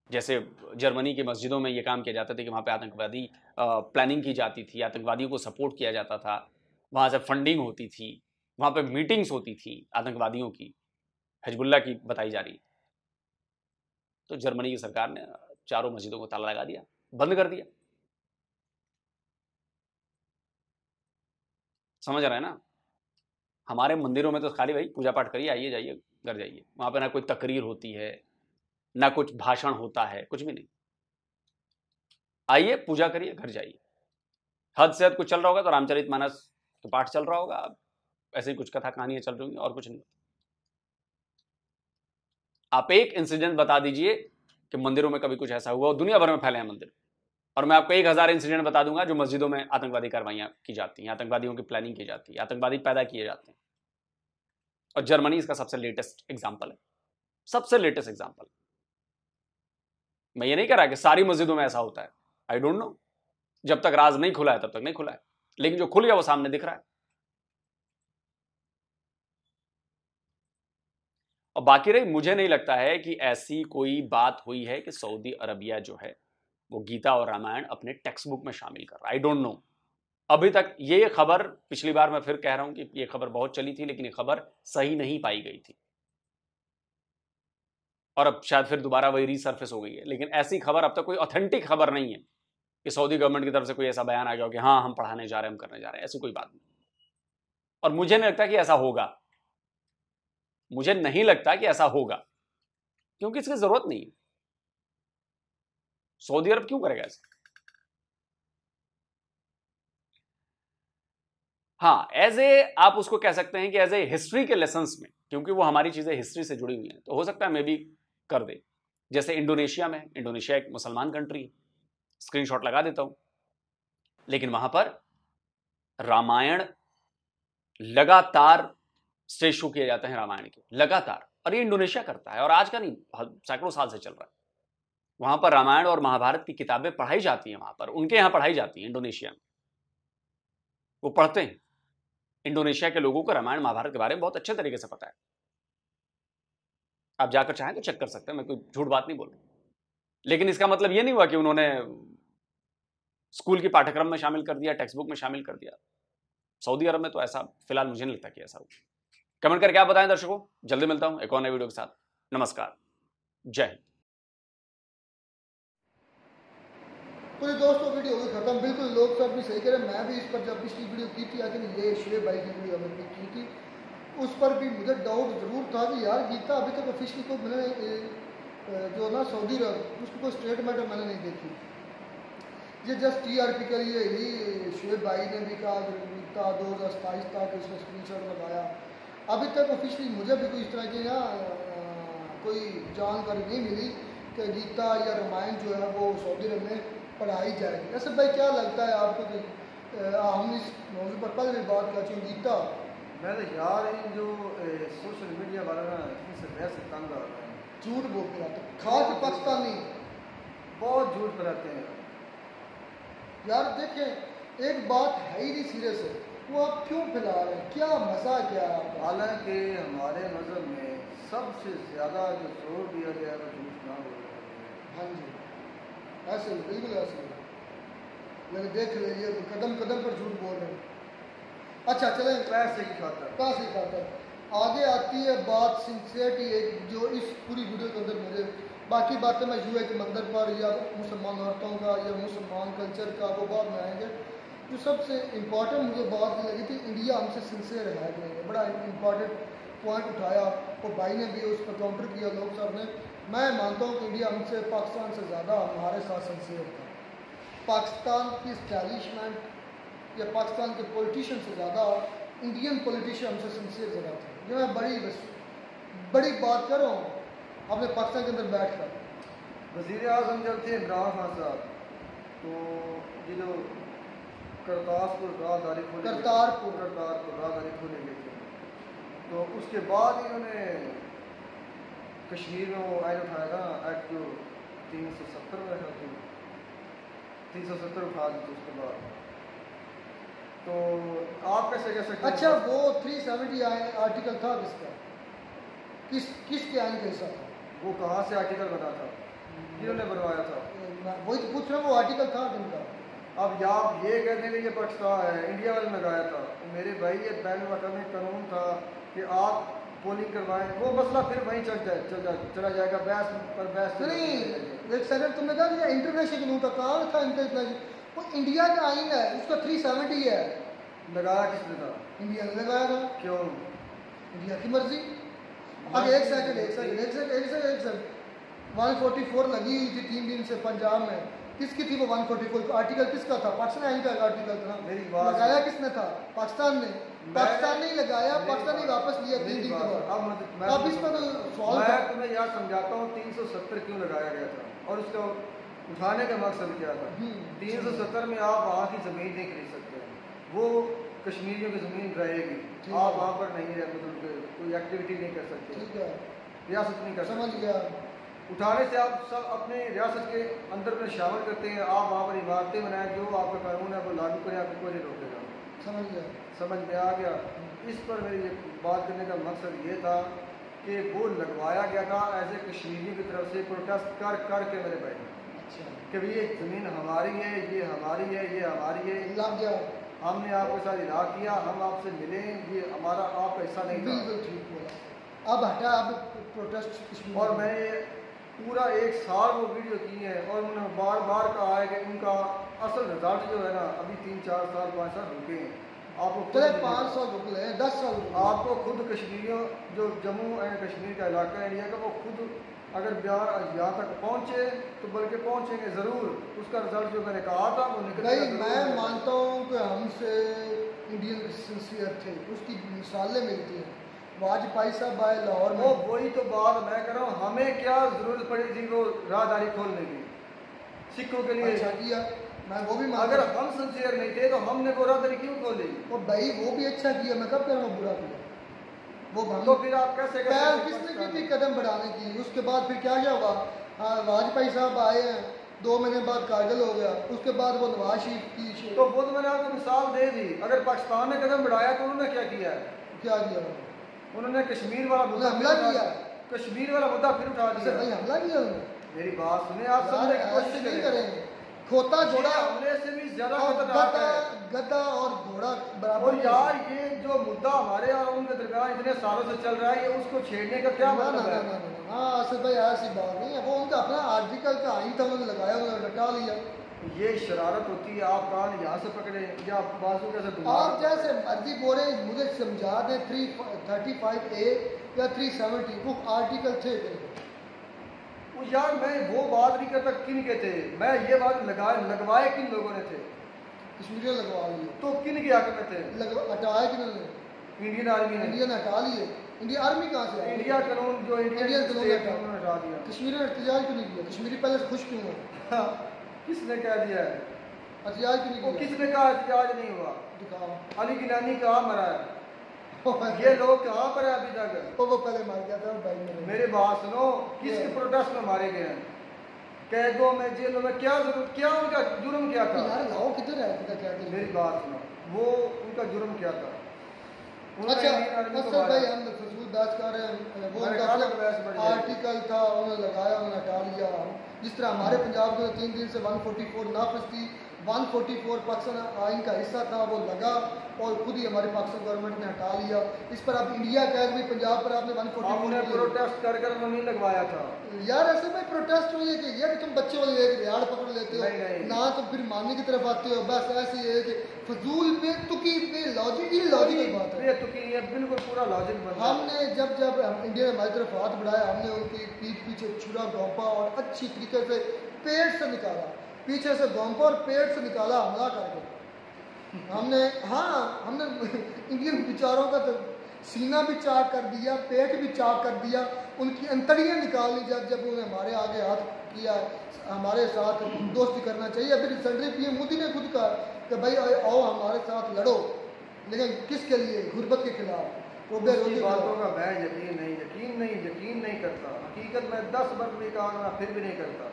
जैसे जर्मनी की मस्जिदों में ये काम किया जाता था कि वहाँ पे आतंकवादी प्लानिंग की जाती थी, आतंकवादियों को सपोर्ट किया जाता था, वहाँ से फंडिंग होती थी, वहाँ पे मीटिंग्स होती थी आतंकवादियों की। हिजबुल्लाह की बताई जा रही है। तो जर्मनी की सरकार ने चारों मस्जिदों को ताला लगा दिया, बंद कर दिया। समझ रहे हैं ना? हमारे मंदिरों में तो खाली भाई पूजा पाठ करिए, आइए जाइए घर जाइए, वहां पे ना कोई तकरीर होती है, ना कुछ भाषण होता है, कुछ भी नहीं। आइए पूजा करिए, घर जाइए। हद से हद कुछ चल रहा होगा तो रामचरितमानस तो पाठ चल रहा होगा, ऐसे ही कुछ कथा कहानियां चल रही होंगी और कुछ नहीं। आप एक इंसिडेंट बता दीजिए कि मंदिरों में कभी कुछ ऐसा हुआ और दुनिया भर में फैले हैं मंदिर, और मैं आपको 1000 इंसिडेंट बता दूंगा जो मस्जिदों में आतंकवादी कार्रवाइयां की जाती हैं, आतंकवादियों की प्लानिंग की जाती है, आतंकवादी पैदा किए जाते हैं। और जर्मनी इसका सबसे लेटेस्ट एग्जाम्पल है, सबसे लेटेस्ट एग्जाम्पल। मैं ये नहीं कह रहा कि सारी मस्जिदों में ऐसा होता है, आई डोंट नो, जब तक राज नहीं खुला है तब तक नहीं खुला है, लेकिन जो खुल गया वो सामने दिख रहा है। और बाकी रही, मुझे नहीं लगता है कि ऐसी कोई बात हुई है कि सऊदी अरबिया जो है वो गीता और रामायण अपने टेक्स्ट बुक में शामिल कर रहा है। आई डोंट नो, अभी तक ये खबर, पिछली बार मैं फिर कह रहा हूं कि ये खबर बहुत चली थी, लेकिन ये खबर सही नहीं पाई गई थी, और अब शायद फिर दोबारा वही रीसर्फेस हो गई है। लेकिन ऐसी खबर अब तक कोई ऑथेंटिक खबर नहीं है कि सऊदी गवर्नमेंट की तरफ से कोई ऐसा बयान आ गया हो कि हाँ हम पढ़ाने जा रहे हैं, हम करने जा रहे हैं, ऐसी कोई बात नहीं। और मुझे नहीं लगता कि ऐसा होगा, मुझे नहीं लगता कि ऐसा होगा, क्योंकि इसकी जरूरत नहीं है। सऊदी अरब क्यों करेगा ऐसा? हाँ, एज ए आप उसको कह सकते हैं कि एज ए हिस्ट्री के लेसन्स में, क्योंकि वो हमारी चीजें हिस्ट्री से जुड़ी हुई हैं, तो हो सकता है मे भी कर दे। जैसे इंडोनेशिया में, इंडोनेशिया एक मुसलमान कंट्री है, स्क्रीनशॉट लगा देता हूं, लेकिन वहां पर रामायण लगातार स्टेज शो किए जाते हैं, रामायण के लगातार, और ये इंडोनेशिया करता है, और आज का नहीं, सैकड़ों साल से चल रहा है। वहां पर रामायण और महाभारत की किताबें पढ़ाई जाती हैं, वहां पर उनके यहां पढ़ाई जाती हैं इंडोनेशिया में, वो पढ़ते हैं। इंडोनेशिया के लोगों को रामायण महाभारत के बारे में बहुत अच्छे तरीके से पता है, आप जाकर चाहें तो चेक कर सकते हैं, मैं कोई झूठ बात नहीं बोल रहा। लेकिन इसका मतलब ये नहीं हुआ कि उन्होंने स्कूल की पाठ्यक्रम में शामिल कर दिया, टेक्स्ट बुक में शामिल कर दिया। सऊदी अरब में तो ऐसा फिलहाल मुझे नहीं लगता कि ऐसा हो। कमेंट करके आप बताएं दर्शकों, जल्दी मिलता हूं एक और नए वीडियो के साथ। नमस्कार, जय हिंद। तो ये दोस्तों वीडियो होगी खत्म, बिल्कुल लोग सब भी सही करें। मैं भी इस पर जब पिछली वीडियो की थी, आई थिंक ये शुएब भाई की वीडियो मैंने की थी, उस पर भी मुझे डाउट ज़रूर था कि यार गीता अभी तक ऑफिशियली को मैंने जो ना सऊदी अरब उसकी कोई स्टेटमेंट मैंने नहीं देखी। ये जस्ट TRP के लिए ही शुएब भाई ने भी कहा गीता 2027 तक इसमें स्क्रीनशॉट लगाया। अभी तक ऑफिशियली मुझे भी कोई इस तरह की ना कोई जानकारी नहीं मिली कि गीता या रामायण जो है वो सऊदी अरब में पढ़ाई जाएगी। ऐसे भाई क्या लगता है आपको कि हम इस मौजूद पर पहले भी बात कर चुके गीता? मैं तो यार इन जो सोशल मीडिया वाला ना इनसे वैसे तंग आ रहा है, झूठ बोलते रहते हैं, खास पाकिस्तानी बहुत झूठ फैलाते हैं यार। देखें एक बात है ही नहीं सिरे से, वो आप क्यों फैला रहे हैं, क्या मजा क्या है? हालांकि हमारे मज़हब में सबसे ज़्यादा जो जोर दिया गया है वो झूठ ना बोलना है। हाँ जी, ऐसे ही बिल्कुल ऐसे ही, मैंने देख लीजिए कदम कदम पर झूठ बोल रहे हैं। अच्छा चलें, पैसे की खातर आगे आती है बात सिंसियरिटी, एक जो इस पूरी वीडियो के अंदर मुझे बाकी बातें मैं यूँ के मंदिर पर या मुसलमान औरतों का या मुसलमान कल्चर का वो बाद में आएंगे। जो सबसे इम्पॉर्टेंट मुझे बात लगी थी, इंडिया हमसे सिंसियर है कि नहीं, बड़ा इम्पॉर्टेंट पॉइंट उठाया और भाई ने भी उस पर काउंटर किया लोग साहब ने। मैं मानता हूँ कि इंडिया हमसे पाकिस्तान से ज़्यादा हमारे साथ सिंसियर था। पाकिस्तान की इस्टेब्लिशमेंट या पाकिस्तान के पॉलिटिशियन से ज़्यादा इंडियन पॉलिटिशियन हमसे सिंसियर ज़्यादा थे। जो मैं बड़ी बात कर रहा हूँ अपने पाकिस्तान के अंदर बैठ कर। वज़ीर आज़म जब थे इमरान खान साहब, तो ये जो करतारपुर राहदारी खोले गए थे, तो उसके बाद इन्होंने कश्मीर में वो आयन उठाया था, एक्ट जो 370 में था, 370 उठा दी थी उसके बाद। तो आप कैसे कह सकते हैं? अच्छा, वो 370 आर्टिकल था किसका, किसके आयन का हिस्सा था? वो कहाँ से आर्टिकल बना था, किन्होंने बनवाया था? वही तो पूछ रहा हूँ, वो आर्टिकल था जिनका। अब या आप ये कहते हैं कि ये पाकिस्तान है, इंडिया वाले ने लगाया था। तो मेरे भाई ये बैन अवी कानून था कि आप पोलिंग करवाएं, वो मसला फिर वहीं चला जाएगा, बहस पर बहस नहीं। एक सेकंड, तुमने कहा कि इंटरनेशनल कानून का कहाँ था इंटरनेशनल? वो इंडिया का आइन है, उसका 370 है। लगाया किसने था? इंडिया ने लगाया था। क्यों? इंडिया की मर्जी। अब एक सेकंड 144 लगी हुई थी 3 दिन से पंजाब में। किसकी थी वो 144? आर्टिकल किसका था? पाकिस्तान आइन का आर्टिकल था। मेरी बात लगाया किसने था? पाकिस्तान ने। पाकिस्तान ने लगाया, पाकिस्तान ने वापस लिया 3 दिन के बाद। अब इस पर सवाल मैं तुम्हें यार समझाता हूँ 370 क्यों लगाया गया था और उसको उठाने का मकसद क्या था। 370 में आप वहाँ की ज़मीन नहीं खरीद सकते, वो कश्मीरियों की ज़मीन रहेगी, आप वहाँ पर नहीं रह मतलब कोई एक्टिविटी नहीं कर सकते, ठीक है, रियासत नहीं कर सकते। समझ गया। उठाने से आप सब अपने रियासत के अंदर में शामिल करते हैं, आप वहाँ पर इमारतें बनाएं, जो आपका कानून है वो लागू करें, आपको कोई नहीं रोकेगा। समझ गया, समझ में आ गया। इस पर मेरी बात करने का मकसद ये था कि वो लगवाया गया था ऐसे कश्मीरियों की तरफ से प्रोटेस्ट कर के मेरे भाई, अच्छा, कि भाई ये ज़मीन हमारी है, ये हमारी है, ये हमारी है, लग गया। हमने आपके साथ इरादा किया, हम आपसे मिले, ये हमारा आपका हिस्सा नहीं था। बिल्कुल ठीक बोला। अब हटा, अब प्रोटेस्ट कश्मीर। और मैंने पूरा 1 साल वो वीडियो की है और उन्होंने बार बार कहा है कि उनका असल रिजल्ट जो है ना अभी 3-4 साल 5 साल रुके हैं। आपको चले 5 साल रुक ले, 10 साल रुक ले। आपको खुद कश्मीरियों जो जम्मू एंड कश्मीर का इलाका है इंडिया का, वो खुद अगर बिहार यहाँ तक पहुँचे तो बल्कि पहुँचेंगे ज़रूर, उसका रिजल्ट जो मैंने कहा था वो निकल। नहीं, मैं मानता हूँ कि हमसे इंडियन सिंसियर थे, उसकी मिसालें मिलती हैं। वाजपेयी साहब आए लाहौर में, वही तो बात मैं कर रहा हूँ, हमें क्या ज़रूरत पड़ी थी वो राहदारी खोलने की सिखों के लिए। अच्छा किया, मैं वो भी मानता अगर हूँ। हम सिंसियर नहीं थे तो हमने वो राहदारी क्यों खोली? वो भाई वो भी अच्छा किया, मैं कब कह रहा हूँ बुरा किया? वो तो फिर आप कैसे पहल किसने की थी कदम बढ़ाने की? उसके बाद फिर क्या क्या हुआ? वाजपेयी साहब आए हैं, 2 महीने बाद कारगिल हो गया, उसके बाद वो नवाज शरीफ की। तो वो तो मैंने आपको मिसाल दे दी। अगर पाकिस्तान ने कदम बढ़ाया तो उन्होंने क्या किया है? क्या किया? उन्होंने कश्मीर वाला मुद्दा हमला किया, कश्मीर वाला मुद्दा फिर उठा दिया। भाई हमला किया उन्होंने। मेरी बात सुने, आप समझने की कोशिश नहीं करेंगे। खोता घोड़ा हमले से भी ज्यादा खतरनाक है। गधा और घोड़ा और बराबर। यार ये जो मुद्दा हमारे और उनके दरमियान इतने सालों से चल रहा है, ये उसको छेड़ने का क्या मतलब है? हाँ असद भाई ऐसी बात नहीं है, वो उनका अपना आर्टिकल का आइन था, उन्होंने लगाया, उन्होंने लटा लिया। ये शरारत होती है, आप कान यहाँ से पकड़े या बाजू कैसे? आप जैसे मर्जी बोले, मुझे समझा दें 335A या 370 वो आर्टिकल थे। वो यार मैं वो बात नहीं करता किन के थे, मैं ये बात लगवाए किन लोगों ने थे? कश्मीरियों लगवा लिए। तो किन के हक में थे? हटाया किन्होंने? इंडियन आर्मी ने। इंडियन हटा लिए। इंडियन आर्मी कहाँ से? इंडिया कानून जो इंडियन कानून हटा दिया। कश्मीर ने एहतजाज क्यों नहीं किया? कश्मीरी पहले से खुश क्यों है? किसने कह दिया है एहतजाज क्यों नहीं किया? किसने कहा एहतजाज नहीं हुआ? दिखाओ। अली गिलानी कहाँ मरा है? ये लोग कहाँ पर है अभी तक? वो पहले मार गया था भाई। मेरी बात सुनो, किसके प्रोटेस्ट में मारे गए हैं? कैदों में, जेलों में, क्या जरूरत, क्या उनका जुर्म क्या था? यार लाओ किधर है? क्या? मेरी बात सुनो, वो उनका जुर्म क्या था? अच्छा असद भाई हम फजूल बहस कर रहे हैं। वो उनका आर्टिकल था, उन्होंने लगाया, उन्होंने हटा लिया। जिस तरह हमारे पंजाब में 3 दिन से 144 नाफिज थी, 144 पाकिस्तान आइन का हिस्सा था, वो लगा और खुद ही हमारे पाकिस्तान गवर्नमेंट ने हटा लिया। इस पर आप इंडिया कह रहे पंजाब पर आपने 144 प्रोटेस्ट कर नहीं लगवाया था। यार ऐसे में प्रोटेस्ट हुई है कि यार तुम बच्चे वाले एक रियाड़ पकड़ लेते हो ना, तुम फिर मानने की तरफ आते हो। बस ऐसी है कि फजूल पे तुकी पे लॉजिक ही लॉजिकल बात है। ये बिल्कुल पूरा लॉजिक बन। हमने जब हम इंडिया ने हमारी तरफ हाथ बढ़ाया, हमने उनकी पीठ पीछे छुरा घोंपा और अच्छी तरीके से पेट से निकाला, पीछे से घोंपा और पेट से निकाला हमला करके। हमने इंडियन बेचारों का तो सीना भी चाक कर दिया, पेट भी चाक कर दिया, उनकी अंतड़ियाँ निकाल ली जब उन्हें हमारे आगे हाथ किया। हमारे साथ दोस्ती करना चाहिए। अभी रिसेंटली पीएम मोदी ने खुद कहा कि भाई आओ हमारे साथ लड़ो, लेकिन किसके लिए? गुर्बत के खिलाफ। बातों का मैं यकीन नहीं करता। हकीकत में 10 बार भी कहा, फिर भी नहीं करता।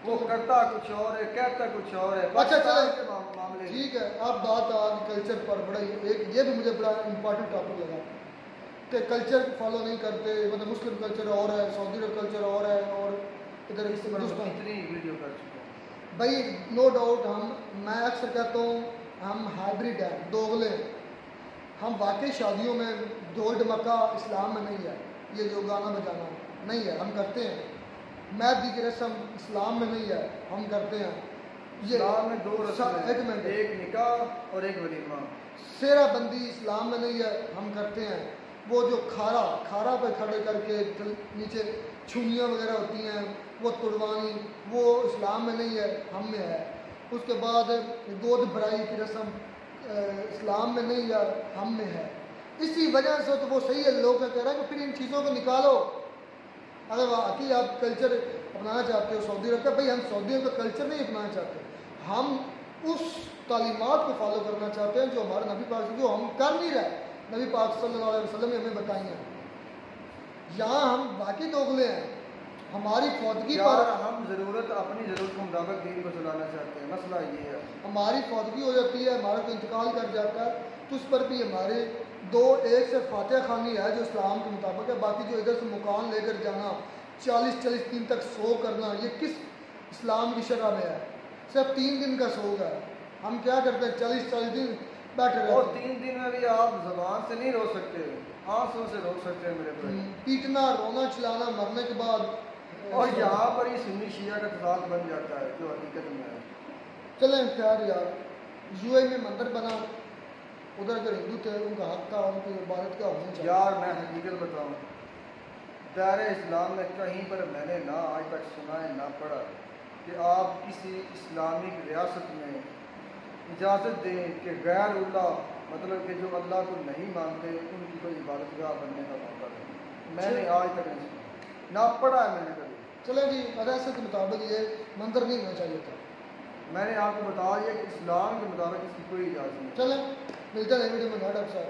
वो करता कुछ और है, कहता कुछ और है। अच्छा चले मामले ठीक है। अब बात आज कल्चर पर बड़ा एक ये भी मुझे बड़ा इम्पोर्टेंट टॉपिक लगा कि कल्चर फॉलो नहीं करते, मतलब मुस्लिम कल्चर और है, सऊदी अरब कल्चर और है, और इधर हिंदुस्तान इतनी वीडियो कर चुका हूँ भाई। नो डाउट मैं अक्सर कहता हूँ हम हाइब्रिड हैं, दोगले। हम वाकई शादियों में ढोल ढमक्का इस्लाम में नहीं है, ये जो गाना बजाना नहीं है, हम करते हैं। मेहंदी की रस्म इस्लाम में नहीं है, हम करते हैं। ये इस्लाम में 2 रस्में हैं, एक मिनट, एक निकाह और एक वलीमा। सेरा बंदी इस्लाम में नहीं है, हम करते हैं। वो जो खारा पे खड़े करके नीचे छुनियाँ वगैरह होती हैं, वो तुड़वानी, वो इस्लाम में नहीं है, हम में है। उसके बाद गोद भराई की रस्म इस्लाम में नहीं है, हम में है। इसी वजह से तो वो सही है, लोग क्या कह रहे हैं कि फिर इन चीज़ों को निकालो। अगर वाकई आप कल्चर अपनाना चाहते हो सऊदी अरब का, भाई हम सऊदियों का कल्चर नहीं अपनाना चाहते, हम उस तालीमात को फॉलो करना चाहते हैं जो हमारे नबी पाक जो हम कर नहीं रहे, नबी पाक सल्लल्लाहु अलैहि वसल्लम ने हमें बताई हैं। यहाँ हम वाकई दोगले हैं, हमारी फौदगी पर हम ज़रूरत अपनी ज़रूरत के मुताबिक दीन को चलाना चाहते हैं। मसला ये है, हमारी फौदगी हो जाती है, हमारा कोई इंतकाल कर जाता है, तो उस पर भी हमारे 2 एक से फातिहा खानी है जो इस्लाम के मुताबिक है। बाकी जो इधर से मकान लेकर जाना, 40 दिन तक सो करना, ये किस इस्लाम की शरह में है? सिर्फ 3 दिन का सोग है। हम क्या करते हैं 40 दिन बैठे रहते हैं। और 3 दिन में भी आप ज़बान से नहीं रो सकते, आंसू से रो सकते हैं मेरे भाई। पीटना, रोना, चिल्लाना मरने के बाद। और यहाँ पर ही सुन्नी शिया का तसाद बन जाता है जो हकीकत में है। चलें खैर यार, यूएई में मंदिर बना, उधर अगर हिंदू थे उनका हक था, उनकी इबादत का होना चाहिए। यार मैं हकीकत बताऊँ, दायरे इस्लाम में कहीं पर मैंने ना आज तक सुना है ना पढ़ा कि आप किसी इस्लामिक रियासत में इजाज़त दें कि गैर उल्लाह, मतलब कि जो अल्लाह को नहीं मानते, उनकी कोई इबादतगाह बनने का मौका दें। मैंने आज तक नहीं सुना, ना पढ़ा है मैंने कभी। चले जी, रियासत के मुताबिक ये मंदिर नहीं होना चाहिए था। मैंने आपको बता दिया कि इस्लाम के मुताबिक इसकी कोई इजाज़त नहीं। चलें, मिलते हैं वीडियो में। Not up sir.